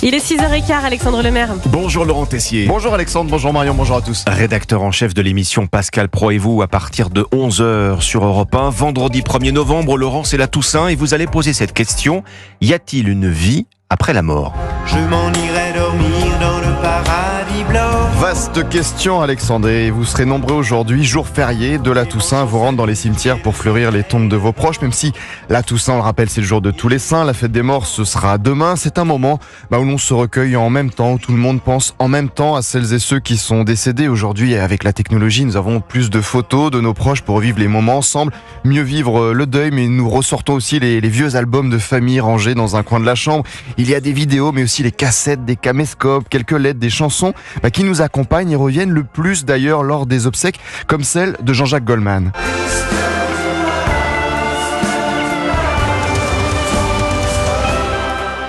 Il est 6h15, Alexandre Lemaire. Bonjour Laurent Tessier. Bonjour Alexandre, bonjour Marion, bonjour à tous. Rédacteur en chef de l'émission Pascal Pro et vous à partir de 11h sur Europe 1. Vendredi 1er novembre, Laurent, c'est la Toussaint et vous allez poser cette question. Y a-t-il une vie après la mort ? Je m'en irai dormir dans le paradis blanc. Vaste question Alexandre, et vous serez nombreux aujourd'hui, jour férié de la Toussaint, vous rentrez dans les cimetières pour fleurir les tombes de vos proches, même si la Toussaint, on le rappelle, c'est le jour de tous les saints, la fête des morts ce sera demain, c'est un moment où l'on se recueille en même temps, où tout le monde pense en même temps à celles et ceux qui sont décédés. Aujourd'hui, avec la technologie, nous avons plus de photos de nos proches pour vivre les moments ensemble, mieux vivre le deuil, mais nous ressortons aussi les vieux albums de famille rangés dans un coin de la chambre. Il y a des vidéos, mais aussi les cassettes, des caméscopes, quelques lettres, des chansons qui nous accompagnent et reviennent le plus d'ailleurs lors des obsèques, comme celle de Jean-Jacques Goldman.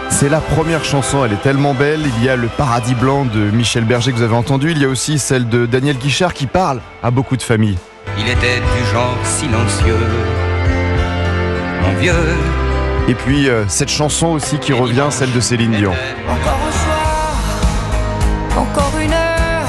C'est la première chanson, elle est tellement belle. Il y a le Paradis blanc de Michel Berger que vous avez entendu. Il y a aussi celle de Daniel Guichard qui parle à beaucoup de familles. Il était du genre silencieux, mon vieux. Et puis cette chanson aussi qui revient, celle de Céline Dion. Encore un soir, encore une heure,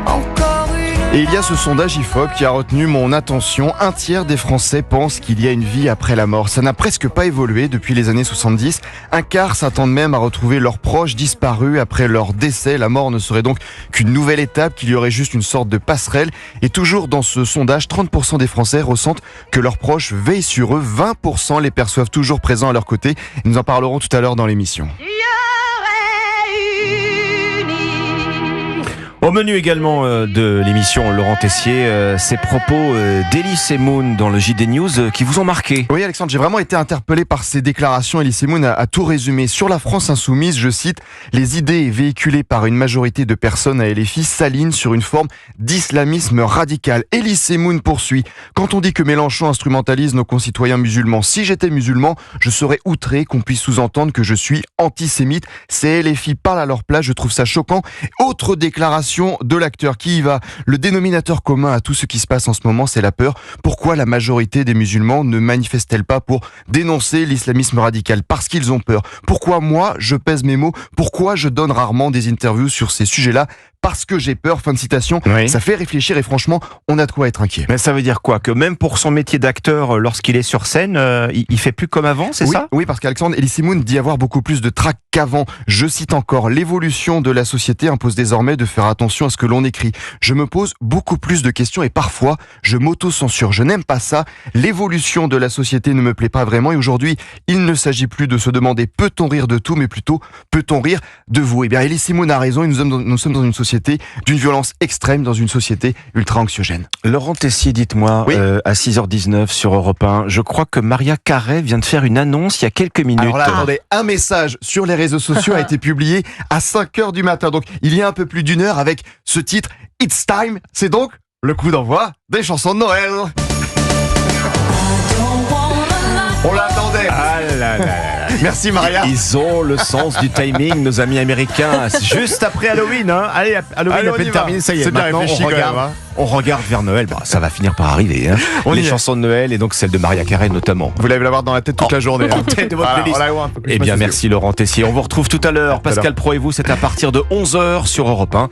encore une... Et il y a ce sondage IFOP qui a retenu mon attention. Un tiers des Français pensent qu'il y a une vie après la mort. Ça n'a presque pas évolué depuis les années 70. Un quart s'attendent même à retrouver leurs proches disparus après leur décès. La mort ne serait donc qu'une nouvelle étape, qu'il y aurait juste une sorte de passerelle. Et toujours dans ce sondage, 30% des Français ressentent que leurs proches veillent sur eux. 20% les perçoivent toujours présents à leur côté. Nous en parlerons tout à l'heure dans l'émission. Au menu également de l'émission Laurent Tessier, ces propos d'Elie Moon dans le JD News qui vous ont marqué. Oui Alexandre, j'ai vraiment été interpellé par ces déclarations. Elie Moon a tout résumé. Sur la France insoumise, je cite, « Les idées véhiculées par une majorité de personnes à LFI s'alignent sur une forme d'islamisme radical ». Elie Moon poursuit, « Quand on dit que Mélenchon instrumentalise nos concitoyens musulmans, si j'étais musulman, je serais outré qu'on puisse sous-entendre que je suis antisémite. Ces LFI parlent à leur place, je trouve ça choquant. » Autre déclaration de l'acteur qui y va. Le dénominateur commun à tout ce qui se passe en ce moment, c'est la peur. Pourquoi la majorité des musulmans ne manifestent-elle pas pour dénoncer l'islamisme radical ? Parce qu'ils ont peur. Pourquoi moi, je pèse mes mots ? Pourquoi je donne rarement des interviews sur ces sujets-là ? Parce que j'ai peur, fin de citation. Oui. Ça fait réfléchir et franchement, on a de quoi être inquiet. Mais ça veut dire quoi ? Que même pour son métier d'acteur, lorsqu'il est sur scène, il fait plus comme avant, c'est ça ? Oui, parce qu'Alexandre Elie Moon dit avoir beaucoup plus de trac qu'avant. Je cite encore, « L'évolution de la société impose désormais de faire attention à ce que l'on écrit. Je me pose beaucoup plus de questions et parfois, je m'auto-censure. Je n'aime pas ça. L'évolution de la société ne me plaît pas vraiment et aujourd'hui, il ne s'agit plus de se demander peut-on rire de tout, mais plutôt peut-on rire de vous ?» Eh bien, Elie Moon a raison et nous sommes dans une société d'une violence extrême, dans une société ultra anxiogène. Laurent Tessier, dites-moi, oui. À 6h19 sur Europe 1, je crois que Maria Carey vient de faire une annonce il y a quelques minutes. Alors là, attendez, un message sur les réseaux sociaux a été publié à 5h du matin, donc il y a un peu plus d'une heure avec ce titre « It's Time ». C'est donc le coup d'envoi des chansons de Noël. On l'attendait. Ah là là. Merci Maria. Ils ont le sens du timing, nos amis américains. Juste après Halloween, hein. Allez, Halloween à peine terminé, ça y est. C'est bien maintenant réfléchi quand même, hein. On regarde vers Noël. Bon, ça va finir par arriver, hein. Les chansons de Noël et donc celle de Maria Carey notamment. Vous l'avez l'avoir dans la tête toute la journée. En tête de votre playlist. Eh bien, merci Laurent Tessier. On vous retrouve tout à l'heure. Pascal Pro et vous, c'est à partir de 11h sur Europe 1.